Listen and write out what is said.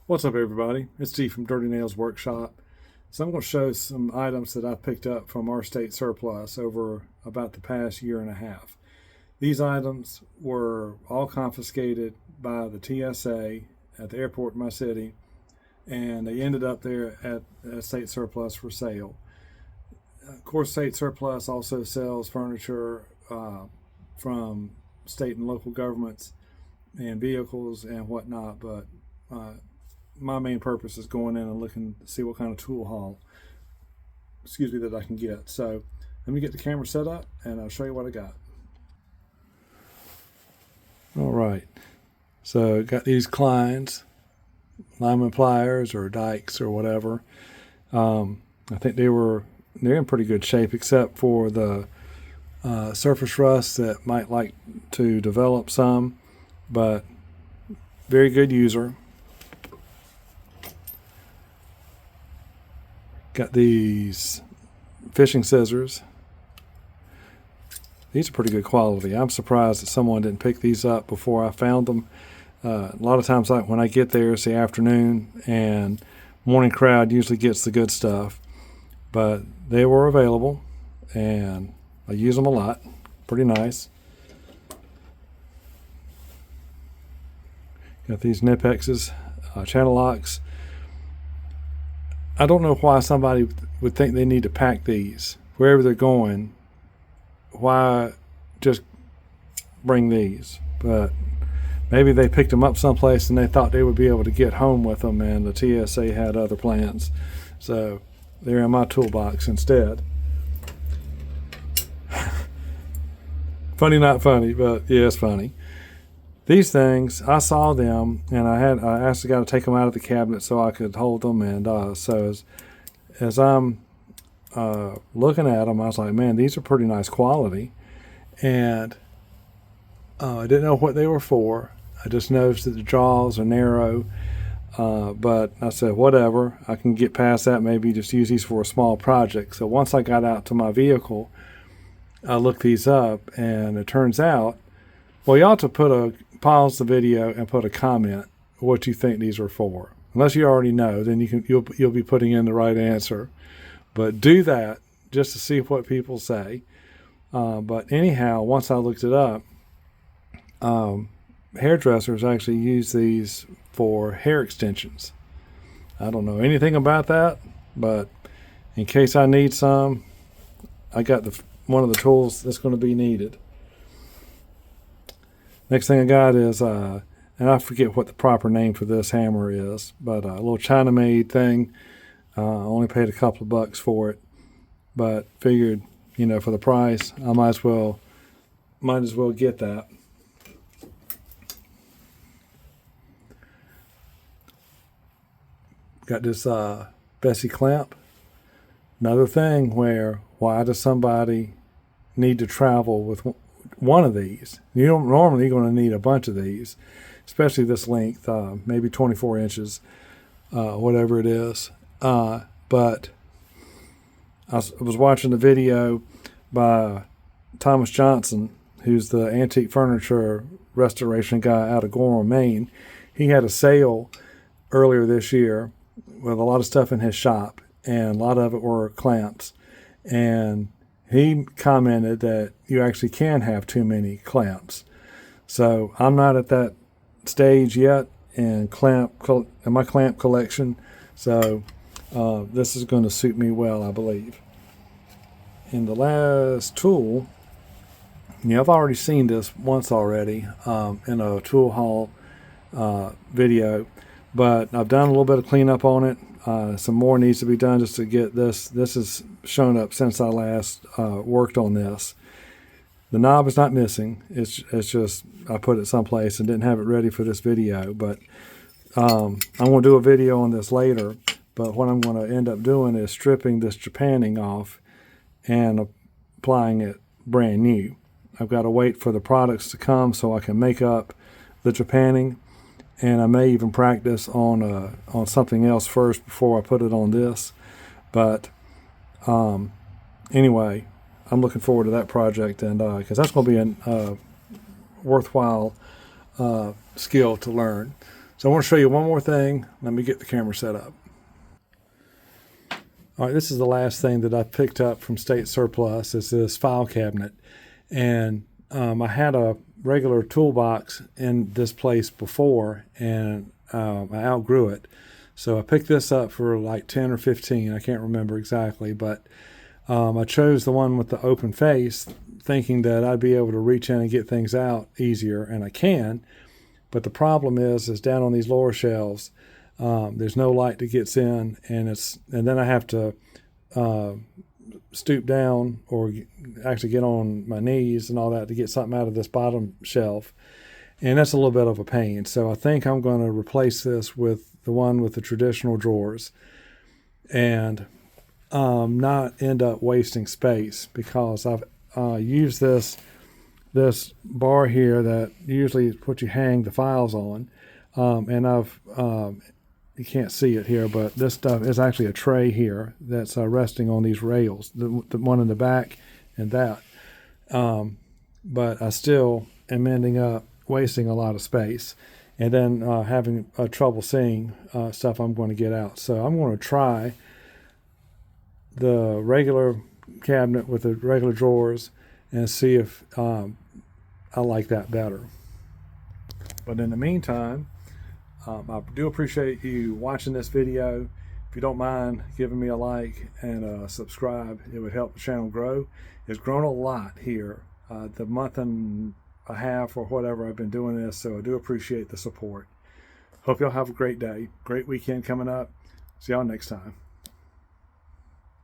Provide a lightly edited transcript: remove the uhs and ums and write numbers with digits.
What's up, everybody? It's Steve from Dirty Nails Workshop. So I'm going to show some items that I picked up from our state surplus over about the past year and a half. These items were all confiscated by the TSA at the airport in my city, and they ended up there at state surplus for sale. Of course, state surplus also sells furniture from state and local governments and vehicles and whatnot, but my main purpose is going in and looking to see what kind of tool haul, that I can get. So let me get the camera set up and I'll show you what I got. All right, so got these Kleins, Lyman pliers or dikes or whatever. I think they're in pretty good shape, except for the surface rust that might like to develop some, but very good user. Got these fishing scissors. These are pretty good quality. I'm surprised that someone didn't pick these up before I found them. A lot of times when I get there, it's the afternoon, and morning crowd usually gets the good stuff. But they were available, and I use them a lot. Pretty nice. Got these Nipexes, channel locks. I don't know why somebody would think they need to pack these wherever they're going. Why just bring these? But maybe they picked them up someplace and they thought they would be able to get home with them, and the TSA had other plans. So they're in my toolbox instead. Funny, not funny, but yeah, it's funny. These things, I saw them, and I asked the guy to take them out of the cabinet so I could hold them. And so as I'm looking at them, I was like, man, these are pretty nice quality. And I didn't know what they were for. I just noticed that the jaws are narrow. But I said, whatever, I can get past that, maybe just use these for a small project. So once I got out to my vehicle, I looked these up, and it turns out, well, you ought to pause the video and put a comment what you think these are for. Unless you already know, then you'll be putting in the right answer. But do that just to see what people say. But anyhow, once I looked it up, hairdressers actually use these for hair extensions. I don't know anything about that, but in case I need some, I got one of the tools that's going to be needed. Next thing I got is, and I forget what the proper name for this hammer is, but a little China-made thing. I only paid a couple of bucks for it, but figured, for the price, I might as well get that. Got this Bessie clamp. Another thing why does somebody need to travel with one of these? You don't normally going to need a bunch of these, especially this length, maybe 24 inches, whatever it is. But I was watching the video by Thomas Johnson, who's the antique furniture restoration guy out of Gorham, Maine. He had a sale earlier this year with a lot of stuff in his shop, and a lot of it were clamps. And he commented that you actually can have too many clamps. So I'm not at that stage yet in my clamp collection. So this is going to suit me well, I believe. And the last tool, I've already seen this once already in a tool haul video, but I've done a little bit of cleanup on it. Some more needs to be done just to get this. This has shown up since I last worked on this. The knob is not missing. It's just I put it someplace and didn't have it ready for this video. But I'm going to do a video on this later. But what I'm going to end up doing is stripping this Japanning off and applying it brand new. I've got to wait for the products to come so I can make up the Japanning. And I may even practice on something else first before I put it on this. But anyway, I'm looking forward to that project, and because that's going to be a worthwhile skill to learn. So I want to show you one more thing. Let me get the camera set up. All right, this is the last thing that I picked up from State Surplus. Is this file cabinet. And I had a regular toolbox in this place before, and I outgrew it. So I picked this up for like 10 or 15. I can't remember exactly, but I chose the one with the open face, thinking that I'd be able to reach in and get things out easier, and I can. But the problem is down on these lower shelves, there's no light that gets in, and then I have to stoop down or actually get on my knees and all that to get something out of this bottom shelf, and that's a little bit of a pain. So I think I'm going to replace this with the one with the traditional drawers, and not end up wasting space, because I've used this bar here that usually is what you hang the files on, and I've you can't see it here, but this stuff is actually a tray here that's resting on these rails, the one in the back and that. But I still am ending up wasting a lot of space, and then having trouble seeing stuff I'm going to get out. So I'm going to try the regular cabinet with the regular drawers and see if I like that better. But in the meantime, I do appreciate you watching this video. If you don't mind giving me a like and subscribe, it would help the channel grow. It's grown a lot here, the month and a half or whatever I've been doing this, so I do appreciate the support. Hope y'all have a great day, great weekend coming up. See y'all next time.